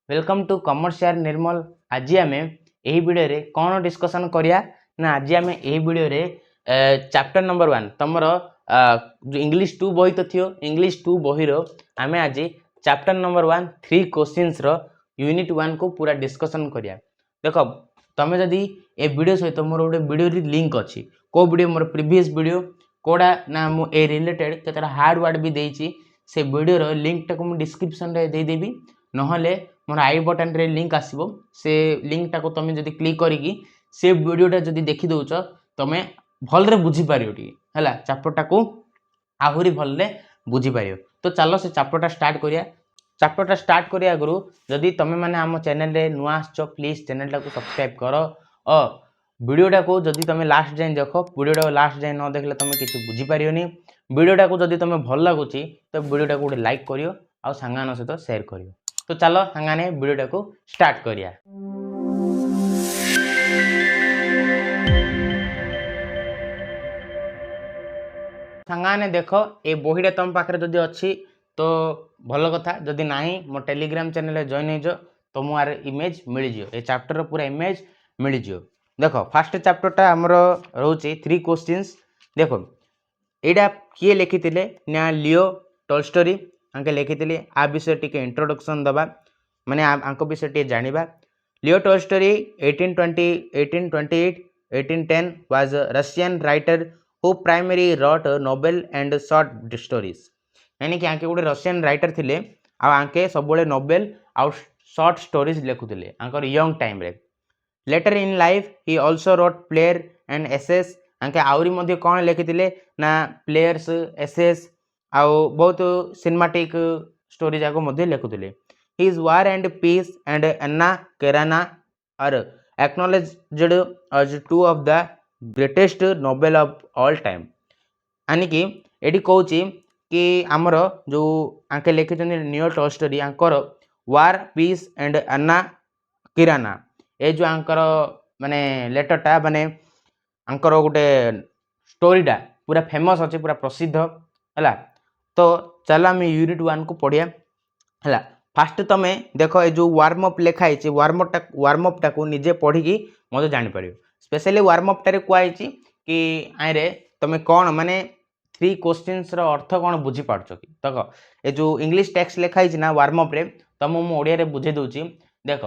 Welcome to commercial निर्मल। आज आम यही वीडियो रे कौन डिस्कसन करिया ना आज आम यही वीडियो रे चैप्टर नंबर 1 तुम जो इंग्लिश 2 बही तो थियो इंग्लिश 2 बही रो आम आज चैप्टर नंबर 1 3 क्वेश्चंस रो यूनिट 1 को पूरा डिस्कसन करिया। देख तुम जदि ए वीडियो सहित मोर गोटे वीडियो री लिंक अच्छी को वीडियो मोर प्रीवियस वीडियो कोड़ा ना मु ए रिलेटेड केतरा हार्ड वर्ड भी देइची से वीडियो रो लिंक टाको मु डिस्क्रिप्शन रे दे देबी नहले मोर आई बटन रे लिंक आसीबो से लिंक टाको तुम जदि क्लिक करिकी से वीडियोटा जदि देखि दउछ तुम भल रे बुझी पारियो टी हला चैप्टर टाको आहुरी भल रे बुझी पारियो। तो चलो से चैप्टरटा स्टार्ट करिया। चैप्टरटा स्टार्ट करिया आगु जदि तुम माने आम चैनल रे नुआ आछो प्लीज चैनल टाको सब्सक्राइब करो और वीडियोटा को जदि तुम लास्ट जाए देख वीडियोटा लास्ट जाए न देखले तुम किसी बुझी पारियोनी। वीडियोटा को जदि तुम भल लागुची तो वीडियोटा को गोटे लाइक करियो आ सांगान सहित शेयर करियो। तो चलो सांगाने वीडियोटा को स्टार्ट करिया। सांगाने देख ए बहीटा तुम पाखे जदि अच्छी तो भल कथा जदि नाही मो टेलीग्राम चैनल जॉइन हो तो मुझे इमेज मिल जियो ए चैप्टर पूरा इमेज मिल जियो। देख फास्ट चैप्टरटा आमर रोचे 3 क्वेश्चंस। देखो एटा किए लिखी ना लियो टॉल्स्टरी आंके लिखी आ विषय टी इंट्रोडक्शन दबा माने आंक विषय टी जानिबा। Leo Tolstoy 1828 1810 was Russian writer who primarily wrote novel and short stories यानी कि आंके गोटे रशियन राइटर थिले आंके सब नोवेल आउ शॉर्ट स्टोरीज लिखुले आंकर यंग टाइम रे। Later in life he also wrote plays and essays आंके आउरी मध्ये कौन लिखिले ना प्लेयर्स एसेस आउ बहुत सिनेमाटिक स्टोरी जाको मध्ये लिखुले। His War and Peace and Anna Karenina are acknowledged as two of the greatest novel of all time यानी कि एटी कहूँ कि आमर जो आंके लिखिं नियो टॉल्स्टरी आंकर war peace and Anna Karenina ए जो आंकर माने लेटरटा माने आंकर गोटे स्टोरीटा पूरा फेमस अच्छे पूरा प्रसिद्ध है। तो चलो आम यूनिट 1 को पढ़िया है। फास्ट तुम देख ये जो वार्मअप लिखाई वार्मअप टाक निजे पढ़ी मत जापर स्पेशली वार्मअप टारे कहुई कि आईरे तुम कौन माने 3 क्वेश्चंस रो अर्थ कौन बुझी पार्छ कि देख ये जो इंग्लिश टेक्स्ट लिखाई ना वार्मअप रे तुम मु ओडिया रे बुझे दूची। देख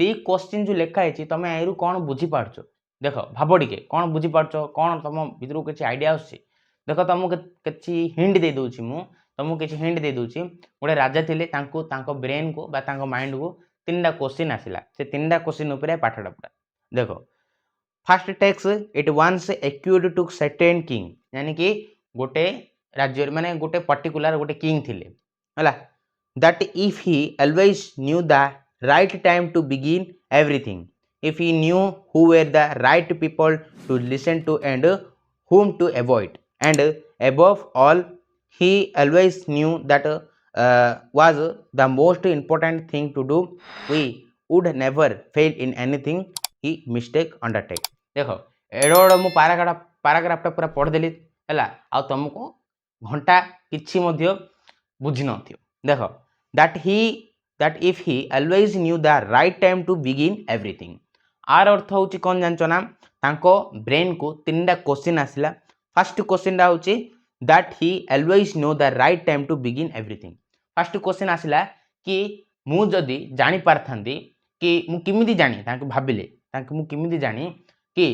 3 क्वेश्चन जो लिखाई तुम यू कौन बुझी पार्छ देख भाव टे कौन बुझी पार्छ कौन तुम भर किसी आइडिया आस देख तुमको किसी हिंट दे दूची मु तुमको किसी हिंट दे दूची गोटे राजा थिले तांको ब्रेन को बा तांको माइंड को 3टा क्वेश्चन आसिला से 3टा क्वेश्चन उपरे पाठटा पूरा देख first text it once occurred to certain king यानी कि गोटे राज्य माने गोटे पर्टिकुलर गोटे किंग थिले हला that if he always new the right time to begin everything if he knew who were the right people to listen to and whom to avoid and above all he always knew that was the most important thing to do we would never fail in anything he mistake undertake। देखो एडो मु पैराग्राफटा पूरा पढ़देली है आ तुमको घंटा किछि मध्य बुझी नथियो। देखो that if he always knew the right time to begin everything आर अर्थ होची कौन जानचो ना तांको ब्रेन को 3टा क्वेश्चन आसिला। फर्स्ट क्वेश्चन दा होची that he always know the right time to begin everything। First question आसिला कि मु जदी जानि पारथांदी कि मु किमिति जानि तांको भाबिले तांको मु किमिति जानि कि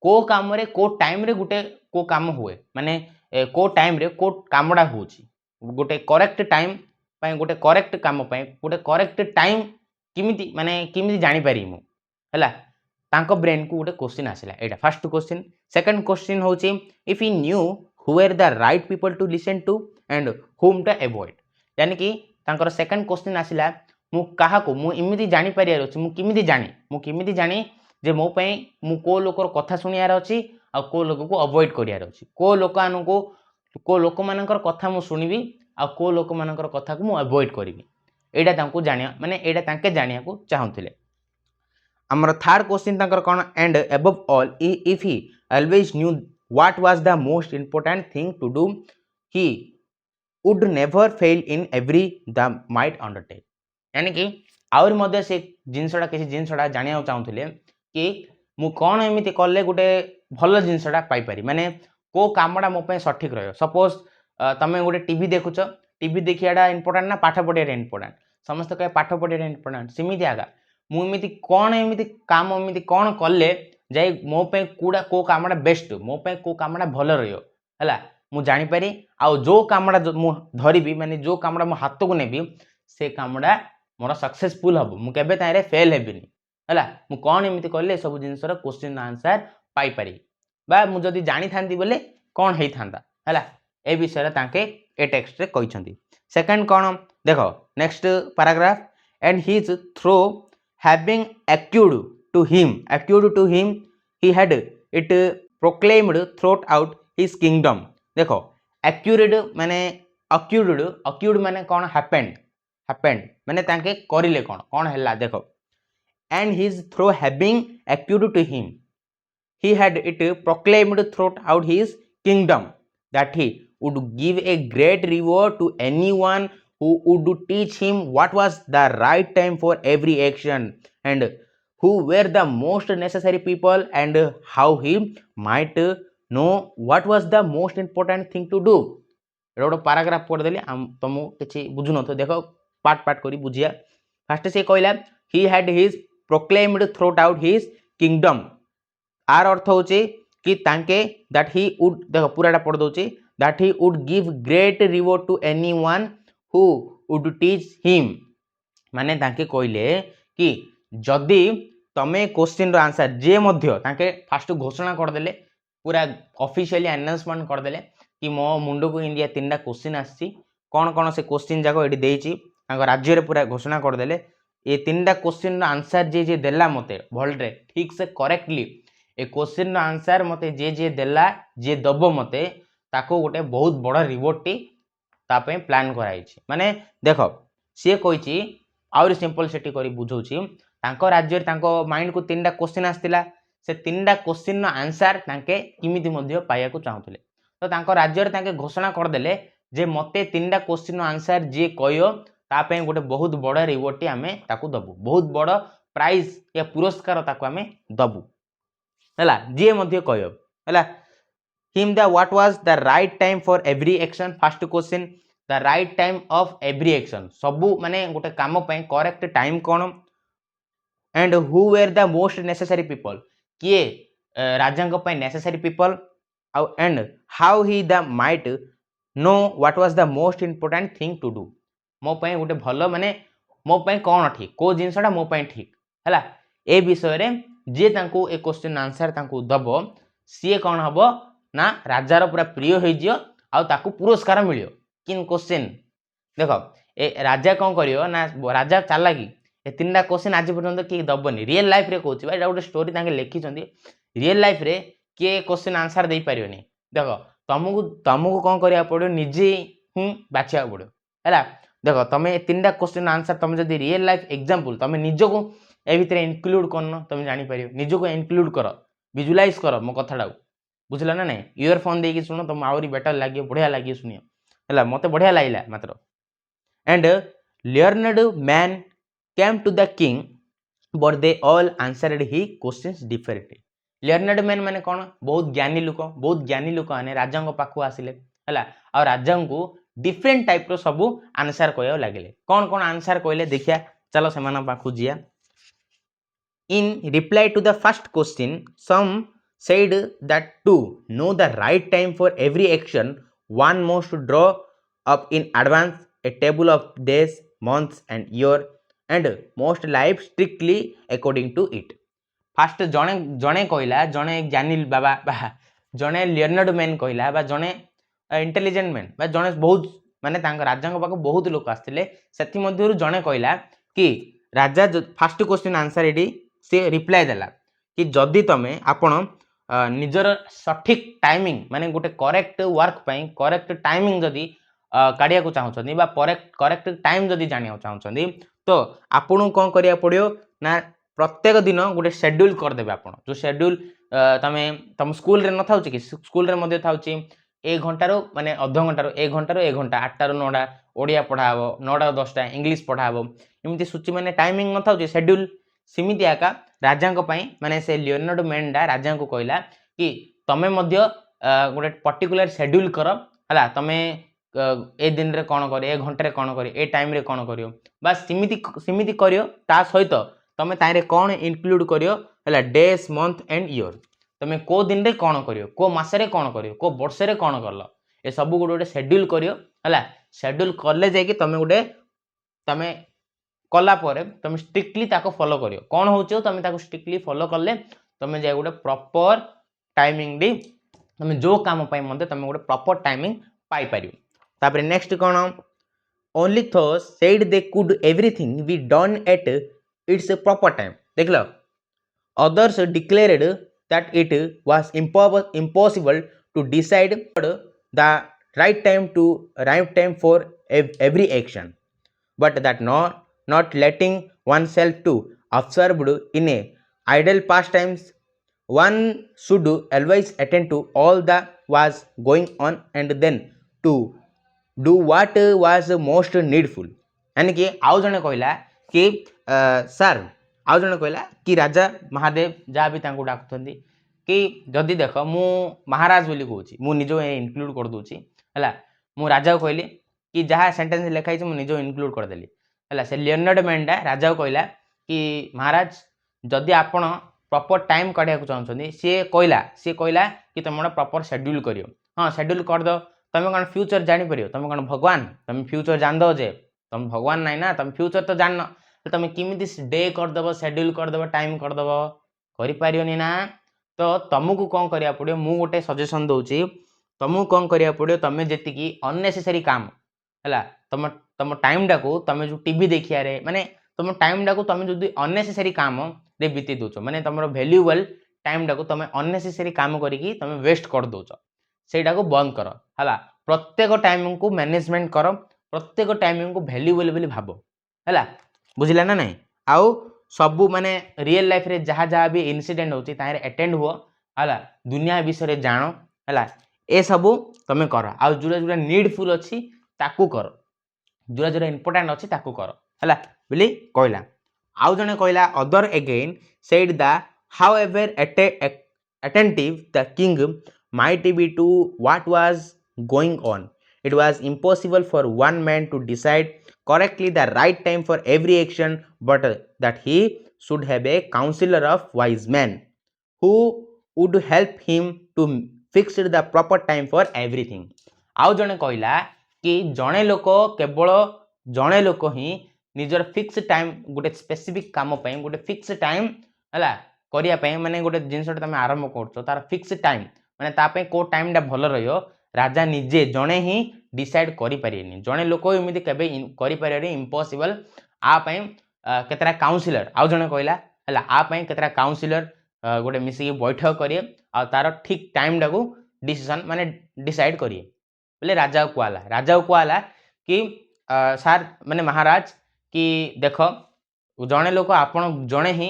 को काम रे को टाइम रे गुटे को काम हुए माने को टाइम रे को कामडा होची गोटे करेक्ट टाइम गोटे करेक्ट काम गोटे करेक्ट टाइम किमिति माने किमिति जानि पारि मु हला तांको ब्रेन को गोटे क्वेश्चन आसिला एटा फर्स्ट क्वेश्चन। सेकंड क्वेश्चन होची if he knew who were the right people to listen to and whom to avoid यानी कि तांकर सेकंड क्वेश्चन आसिला मु काहा को मु इमिति जानि पारि अछि मु किमिति जानि जे मो पई मु को लोकर कथा सुनियार अछि आ को लोक को अवॉइड करियार अछि को लोक मानकर कथा मु सुनिबी आ को लोक मानकर कथा को मु अवॉइड करिवि एटा तांको जानिया माने एटा तांके जानिया को चाहुथिले। हमर थर्ड क्वेश्चन तांकर कोन and above all if he always knew what was the most important thing to do he would never fail in every the might undertake यानी कि आउरी मध्य से जिनसटा किसी जिनसटा जानिया चाहूले कि मु कौन एमती कले गोटे भल जिनसटा पाइपारी माने को कामटा मो पे सठिक रहियो सपोज तमे गोटे टीवी देखुच टीवी देखियाटा इंपोर्टेंट ना पाठ पढ़िया इंपोर्टेंट समस्त कहे पाठ पढ़िया इंपोर्टेंट सेमिति आगा मु एमती काम एमती कौन कले जाई मो पे कूड़ा को कामटा बेस्ट मो पे को कामटा भल रहियो हला मु जानि पारी आ जो कामटा मु धरिबी माने जो कामटा मो हाथ को नेबी से कामटा मोर सक्सेसफुल हम मु केबे तारे फेल हेबिनी हला मु कोन एमिति करले सब जिंसर क्वेश्चन आंसर पाई पारी बा मु जदी जानि थांती बोले कोन हेई थांदा हला ए विषय रे ताके ए टेक्स्ट रे कहिसंती सेकंड कोन देखो next paragraph and his throw having accused to him he had it proclaimed throughout out his kingdom देखो accused माने कोन happened माने ताके करिले कोन हैला देखो and his through having accused to him he had it proclaimed throughout his kingdom that he would give a great reward to anyone who would teach him what was the right time for every action and who were the most necessary people and how he might know what was the most important thing to do एटा गोटे paragraph पढ़ देली तुमको किसी बुझु न देखो part part करी बुझिया first से कहला he had his proclaimed throughout his kingdom आर अर्थ होचे कि तांके that he would देखो पूराटा पढ़ दोची that he would give great reward to anyone who would teach him माने तांके कहले कि जदि तमे क्वेश्चन रो आंसर जे मध्य तांके फास्ट घोषणा कर देले पूरा ऑफिशियली अनाउंसमेंट कर देले कि मो मुंडो को इंडिया तीनटा क्वेश्चन आसी कौन कौन से क्वेश्चन जाको एडी देइची तांको राज्य रे पूरा घोषणा कर देले ये तीनटा क्वेश्चन रो आंसर जे जे देला मते भलरे ठीक से करेक्टली ए क्वेश्चन रो आंसर मते जे देला जे दबो मते ताको गोटे बहुत बड़ा रिवॉर्ड टी तापे प्लान कराइछि माने देखो से कहिछि आउर सिंपल सेटी करी बुझौछि तांको राज्य रे तांको माइंड को तीनटा क्वेश्चन आस्तिला से तीनटा क्वेश्चन रो आंसर तांके किमिति मध्य पाया को चाहुतले तो तांको राज्य रे तांके घोषणा कर देले जे मते तीनटा क्वेश्चन रो आंसर जे कहियो तापे गोटे बहुत बड़ा रिवॉर्ड टी आमे ताकू दबु बहुत बड़ा प्राइज या पुरस्कार ताकू आमे दबु हला जे मध्य कहियो हला him the what was the right time for every action first question the right time of every action सबु माने गोटे काम पय correct time cone and who were the most necessary people किए राजांग पय necessary people and how he the might know what was the most important thing to do मो पय गोटे भलो माने मो पय कोन ठीक को जिंसटा मो पय ठीक हला ए विषय रे जे तांको ए क्वेश्चन आंसर तांको दबो सी कोन हबो ना राजार पूरा प्रिय हो जियो आ ताकू पुरस्कार मिलियो किन क्वेश्चन देखो ए राजा कौन करियो ना राजा चालाकी ए तीनटा क्वेश्चन आज पर्यंत कि दबनी रियल लाइफ रे कहूची भाई एटा गोटे स्टोरी तांके लिखिचंदी रियल लाइफ रे के क्वेश्चन आंसर दे पारियोनी देखो तुमको कौन करिया पड़ो निजे बाछिया पड़ो हैला देखो तमे तीनटा क्वेश्चन आंसर तमे जदी रियल लाइफ एग्जांपल तमे निजो को ए भितरे इंक्लूड करनो तमे जानि पारियो निजो को इंक्लूड करो विजुअलाइज करो मो कथाडा बुझला ना नहीं इयरफोन देकी सुनो तुम आउरी बेटर लागियो बढ़िया लागियो सुनियो हला मते बढ़िया लागिला मात्र and learned man came to the king but they all answered his questions differently learned man माने कोन बहुत ज्ञानी लोक आने राजा को पाखु आसिले हला और राजा को डिफरेंट टाइप रो सब आंसर कहयो लागले कोन कोन आंसर कहले देखिया चलो सेमाना पाखु जिया in reply to the first question some said that to know the right time for every action one must draw up in advance a table of days months and year and most life strictly according to it first जणे कहला जणे एक ज्ञानी बाबा बा जणे लियर्नड man कहला बा जणे इंटेलिजेंट मैन बा जणे बहुत माने तांग राजा पाक बहुत लोक आस्तिले सेथि मध्यरु जणे कहला कि राजा फर्स्ट क्वेश्चन आंसर एडी से रिप्लाई देला कि जदि तमे आपण निजर सठिक टाइमिंग माने गोटे करेक्ट वर्क पई करेक्ट टाइमिंग जदि काढिया को चाहउछनी बा करेक्ट टाइम जदि जानिया चाहउछनी तो आपन कोन करिया पड़ियो ना प्रत्येक दिन गोटे शेड्यूल कर देबे आपन जो शेड्यूल तमे स्कूल रे न थाउची कि स्कूल रे मध्ये थाउची ए घंटार माने अध घंटार ए घंटार ए घंटा 8टार 9टा ओडिया पढ़ा हे 9टार 10टा इंग्लिश पढ़ा हे एमती सूची माने टाइमिंग न थाउचे शेड्यूल सिमिति आका राजा को पई माने से लियोनार्डो मेंडा राजा को कहला कि तमे मध्य गोटे पर्टिकुलर शेड्यूल कर हला तमे ए दिन रे कोन करियो ए घंटे रे कोन करियो ए टाइम रे कोन करियो बस सिमिति करियो ता सहित तमे तारे कोन इंक्लूड करियो हला डेज मंथ एंड ईयर तमे को दिन रे कोन करियो को मास रे कोन करियो को वर्ष रे कोन करलो ए सब गोटे शेड्यूल करियो हला शेड्यूल करले जाय कि तमे गोटे तमे कला परे तमे स्ट्रिक्टली ताको फॉलो करियो कोन होचो तमे ताको स्ट्रिक्टली फॉलो करले तमे जाय गोटे प्रॉपर टाइमिंग दी तमे जो काम पई मते तमे गोटे प्रॉपर टाइमिंग पाई परियो तापर next cone only thaws said they could everything be done at its proper time देखलो others declared that it was impossible to decide the right time for every action but that not letting oneself to absorbed in a idle pastimes one should always attend to all that was going on and then to do what was most needful यानी कि आउ जने कहला कि sir आउ जने कहला कि राजा महादेव जहाँ भी तांको डाकुथंदी कि जदि देख मु महाराज बोली कहूची मु निजो इनक्लूड कर दूची हला मु राजा को कहली कि जहाँ सेंटेंस लिखाई मु निजो इनक्लूड कर देली हला से लियोनार्डो मेंडा राजा को कहला कि महाराज जदि आपण प्रॉपर टाइम काढिया को चाहछंदी से कहला कि तुम प्रॉपर शेड्यूल करियो हां शेड्यूल कर दो तुम कौन फ्यूचर जानी परियो तुम कौन भगवान तुम फ्यूचर जान दो जे तुम भगवान नहीं ना तुम फ्यूचर तो जान तुम किमिति डे करदेव शेड्यूल करदेव टाइम करदेव करि ना तो तुमको कौन करिया पड़ियो मु गोटे सजेशन दउची तुमको कौन करिया पड़ियो तमे जेतिकी अननेसेसरी काम हला तुम तुम टाइम डाको तुम जो टीवी देखिया रे माने तुम टाइम डाको तुम जो अननेसेसरी काम रे बीती दोचो माने तुमरो वैल्यूएबल टाइम डाको तुम अननेसेसरी काम करिकी तुम वेस्ट कर दोचो सेटा को बंद कर हला प्रत्येक टाइम को मैनेजमेंट कर प्रत्येक टाइम को वैल्यूएबल बोली भाबो हला बुझिला ना नहीं आउ सबू माने रियल लाइफ रे जहाँ जहाँ भी इनसीडेंट होची तारे अटेंड हुओ हला दुनिया विषय रे जानो हला ए सबू तमे कर आउ जुरा जुरा नीडफुल अछि ताकू कर जुरा जुरा इंपोर्टेंट अछि ताकू कर हला बोली कहला आउ जने कहला other again said the however attentive the king might be to what was going on it was impossible for one man to decide correctly the right time for every action but that he should have a counselor of wise men who would help him to fix the proper time for everything आउ जने कहला कि जणे लोक केवल जणे लोक ही निजर फिक्स टाइम गोटे स्पेसिफिक काम पई गोटे फिक्स टाइम हला करिया पई माने गोटे जिंसटा तमे आरंभ करछो तार फिक्स टाइम माने ता पई को टाइम डा भलो रहियो राजा निजे जणे ही डिसाइड करि परियनी जणे लोक एमिति केबे करि परियनी इम्पॉसिबल आ पई केतरा काउंसलर आउ जणे कहला हला आ पई केतरा काउंसलर गोटे मिसी बैठक करिए आ तार ठीक टाइम डाकू डिसीजन माने डिसाइड करिए बोले राजा को आला कि सर माने महाराज कि देख जणे लोक आपण जणे ही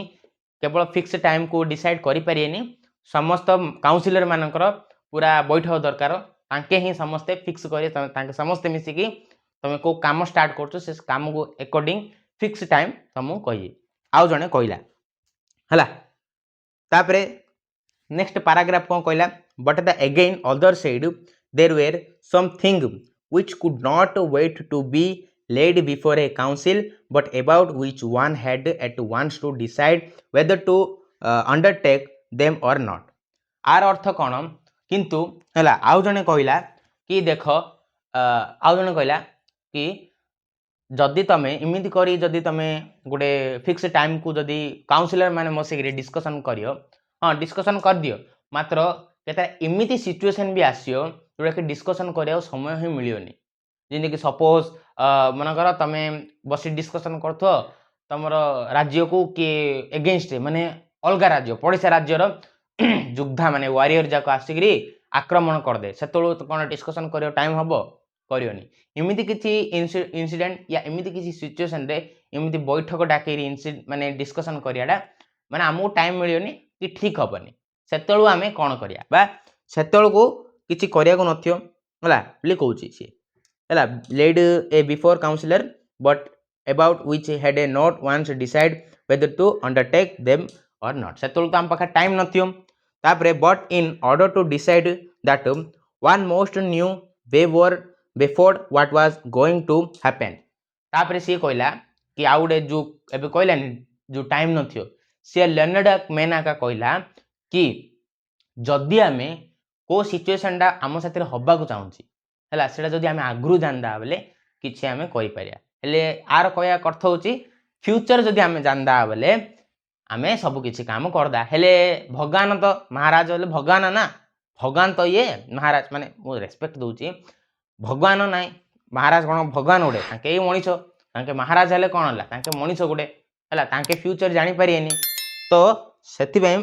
केवल फिक्स टाइम को डिसाइड करि परियनी समस्त काउंसलर मानकर पूरा बैठक दरकार तांके ही समस्ते फिक्स करे तांके समस्ते मिसी कि तमे को काम स्टार्ट करछो से काम को अकॉर्डिंग फिक्स टाइम तुमको कहिए आउ जणे कहला हला तापरे नेक्स्ट पैराग्राफ को कहला but the again other side there were something which could not wait to be laid before a council but about which one had at once to decide whether to undertake them or not आर अर्थ कौन किंतु हला आउ जने कहला कि देख आउ जने कहला कि जदि तमे इमिति करी जदि तमे गोटे फिक्स टाइम को जदि काउंसलर माने मसिक डिस्कशन करियो हां डिस्कशन कर दियो मात्र केता इमिति सिचुएशन भी आसियो जोटा कि डिस्कशन करिया समय ही मिलियोनी जिन कि सपोज मनकर तमे बसी डिस्कशन करथो तमरो राज्य को कि एगेंस्ट माने अलगा राज्य पड़ोसा राज्यर युद्धा माने वारियर जाको आसिकरी आक्रमण कर दे सेतलो कोन डिस्कशन करियो टाइम हबो करियोनी इमिति किछि इंसिडेंट या इमिति किछि सिचुएशन रे इमिति बैठक डाकेरी माने डिस्कशन करियाडा माने हमो टाइम मिलियोनी कि ठीक हबनी सेतलो आमे कोन करिया बा सेतलो को किछि करियाको नथियो हला बोली कहूची सी हला laid a before councillor but about which had a not once decide whether to undertake them or not सेतुल तो हम पाखा टाइम नथियो तापरे but in order to decide that one most knew before what was going to happen तापरे सी कहला कि आउडे जो एबे कहलानी जो टाइम नथियो सी लर्नड मैन का कहला कि जदि आमे को सिचुएशन टा आम साथी हवा को चाहूँगी है सेटा जदि आमे आगु जानदा बेले किछि आमे करि परिया हेले आर कहया अर्थ होची फ्यूचर जदि आमे जानदा बेले आमे सब किछि काम करदा हेले भगवान तो महाराज हेले भगवान ना भगवान तो ये महाराज माने मो रेस्पेक्ट दउची भगवान नाई महाराज कोन भगवान उडे ताके मणिष ताके महाराज हेले कोन हला ताके मणिष गुडे हला ताके फ्यूचर जानि परियेनी तो सेति पय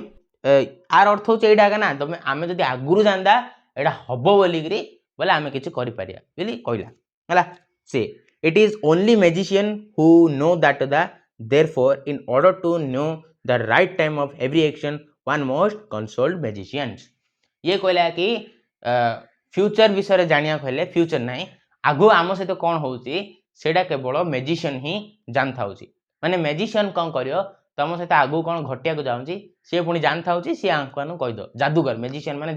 आर अर्थ होची एडा ना तमे आमे जदि आगुरु जानदा एडा हबो बोलिकरी बोले आमे किछि करि परिया बोली कहला हला से it is only magician who know that the therefore in order to know the right time of every action one must consult magicians ये कहला कि फ्यूचर विषय जानिया कहले फ्यूचर नाही आगु आम सहित कोन होउची सेडा केवल मैजिशियन ही जानथा होची माने मैजिशियन कोन करियो तम सहित आगु कोन घटिया को जाउची से पुनी जानथा होची से आंकवानु कहि दो जादूगर मैजिशियन माने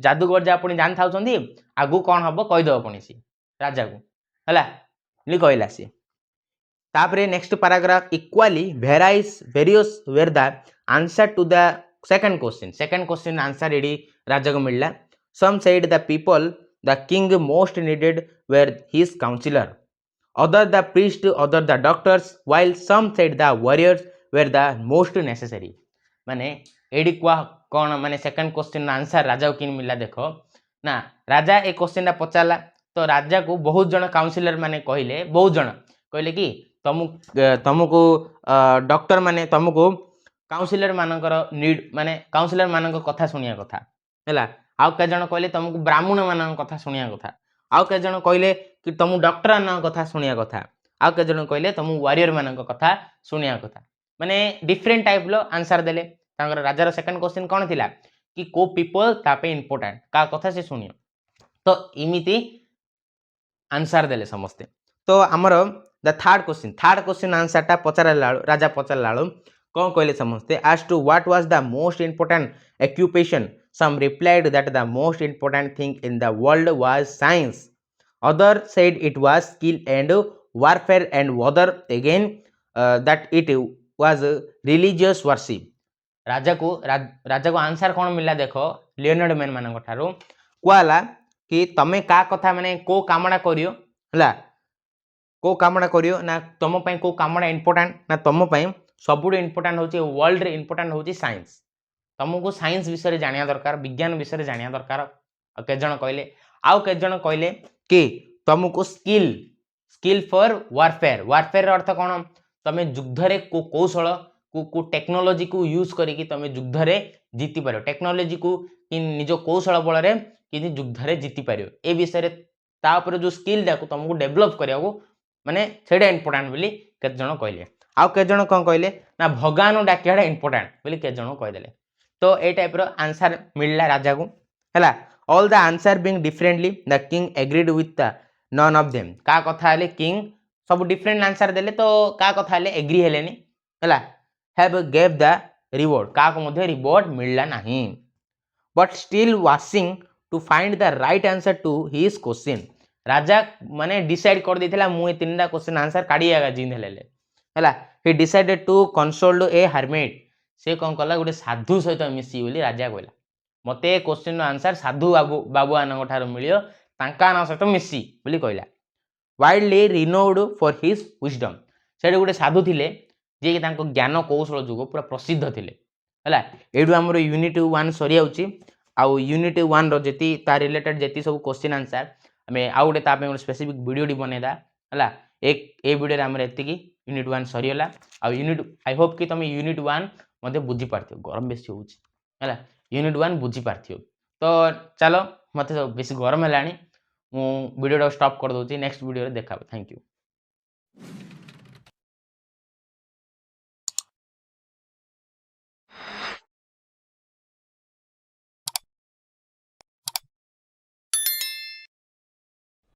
जादूगर जा पुनी जानथा होचंदी आगु कोन हबो कहि दो पुनी सी राजा को हला ली कहला सी तापरे next paragraph equally various were the answers to the second question answer एडी राजा को मिलला some said the people the king most needed were his councillors other the priest other the doctors while some said the warriors were the most necessary माने AD कौन माने second question answer राजा को किन मिला देखो ना राजा ए क्वेश्चन ता पचाला तो राजा को बहुत जन काउंसिलर माने कहले बहुत जन कहले कि तुमको डॉक्टर माने तुमको काउंसिलर मानकर नीड माने काउंसिलर मानक कथा सुनिया कथा हैला आउ के जन कहले तुमको ब्राह्मण मानक कथा सुनिया कथा आउ के जन कहले कि तुम डॉक्टर मानक कथा सुनिया कथा आउ के जन कहले तुम वारियर मानक कथा सुनिया कथा माने डिफरेंट टाइप लो आंसर देले तांगर राजार सेकंड क्वेश्चन कोन थिला कि को पीपल तापे इंपोर्टेंट का कथा से सुनियो तो इमिति आंसर देले समस्ते तो हमर द थर्ड क्वेश्चन आंसर टा पचारला राजा पचारला कौन कहले समस्ते as to what was the most important occupation some replied that the most important thing in the world was science other said it was skill and warfare and other again that it was religious worship राजा को answer कौन मिला देखो Leonard man मान ठारू कहला कि तमे का कथा माने को कामना करियो हला को कामना करियो ना तुम पई को कामना इंपोर्टेंट ना तुम पई सबुड इंपोर्टेंट होची वर्ल्ड रे इंपोर्टेंट होची साइंस तुमको साइंस विषय जानिया दरकार विज्ञान विषय जानिया दरकार के जण कहले आउ के जण कहले कि तुमको स्किल फॉर वारफेयर अर्थ कोन तमे युद्ध रे को कौशल को टेक्नोलॉजी को यूज करिकि तमे युद्ध रे जीति पारो टेक्नोलॉजी को कि निजो कौशल बल रे कि युद्ध रे जीति पारो ए विषय ता ऊपर जो स्किल डाको तुमको डेवलप करिया को माने सेडा इंपोर्टेंट बोली के जण कहले आउ के जण कोन कहले ना भगवान डाकियाडा इंपोर्टेंट बोली के जण कह देले तो ए टाइप रो आंसर मिलला राजा को हला all the answer being differently the king agreed with the none of them का कथा हले किंग सब डिफरेंट आंसर देले तो का कथा हले एग्री हेलेनी हला हैव गेव द रिवॉर्ड का को मध्ये रिवॉर्ड मिलला नाही but still wishing to find the right answer to his question राजा माने डिसाइड कर देथिला मु ए तीनटा क्वेश्चन आंसर काढी आगा जिन हेले हला he decided to consult a hermit से कोन कला गुटे साधु सहित मिसी बोली राजा कहला मते क्वेश्चन आंसर साधु बाबू आनंग ठार मिलियो तांका ना सहित मिसी बोली कहला widely renowned for his wisdom सेडे गुटे साधु थिले जे कि तांको ज्ञान कौशल जुगो पूरा प्रसिद्ध थिले हला एडु हमर यूनिट 1 सरी आउची आउ यूनिट 1 रो जेती ता रिलेटेड जेती सब क्वेश्चन आंसर हमें आउ गोटे ता पे स्पेसिफिक वीडियो डी बनेदा हला एक ए वीडियो रे हमर एति की यूनिट 1 सरी होला आ यूनिट आई होप कि तुम यूनिट 1 मध्ये बुझी पारथियो गरम बेसी होउची हला यूनिट 1 बुझी पारथियो तो चलो मते बेसी गरम हलानी मु वीडियो स्टॉप कर दोची नेक्स्ट वीडियो रे देखाबो थैंक यू।